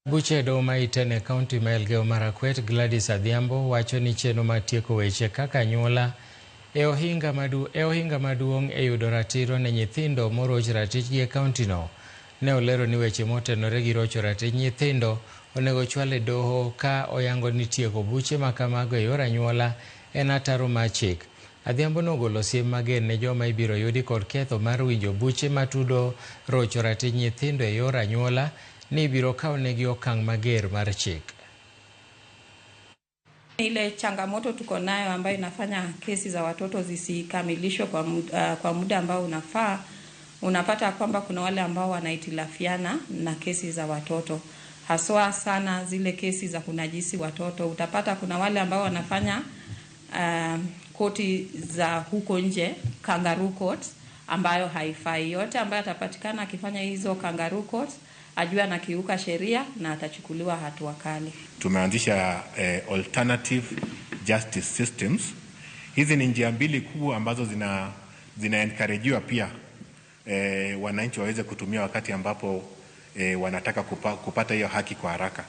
Buche Doma Itene County ma Elgeyo Marakwet Gladys Adhiambo wacho ni chenro mar tieko weche kaka anyuola e ohinga maduong' e yudo ratiro ne nyithindo moroch ratichgi e kauntino. Ne olero ni weche motenore gi rocho ratich nyithindo onego chwal e doho ka oyango ni tieko buche ma kamago e yor anyuola en ataro mar chik. Adhiambo nogolo siem mager ne joma ibiro yudi kod ketho mar winjo buche matudo rocho ratich nyithindo e yor anyuola ni ibiro kawnegi okang' mager mar chik. Ile changamoto tuko nayo ambayo inafanya kesi za watoto zisikamilishwe kwa muda ambao unafaa, unapata kwamba kuna wale ambao wanahitilafiana na kesi za watoto. Haswa sana zile kesi za kunajisi watoto. Utapata kuna wale ambao wanafanya koti za huko nje, kangaroo courts, ambayo haifai. Yote ambayo atapatikana akifanya hizo kangaroo courts, ajue anakiuka sheria na atachukuliwa hatua kali. Tumeanzisha alternative justice systems. Hizi ni njia mbili kubwa ambazo zina encouragewa pia wananchi waweze kutumia wakati ambapo wanataka kupata hiyo haki kwa haraka.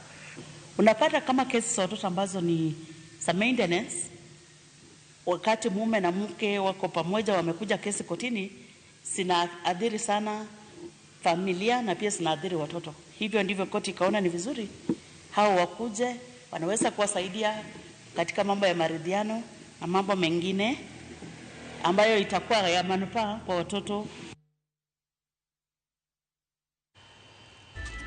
Unapata kama kesi za watoto ambazo ni za maintenance, wakati mume na mke wako pamoja wamekuja kesi kotini, zinaadhiri sana familia na pia zinaadhiri watoto. Hivyo ndivyo koti ikaona ni vizuri hao wakuje, wanaweza kuwasaidia katika mambo ya maridhiano na mambo mengine ambayo itakuwa ya manufaa kwa watoto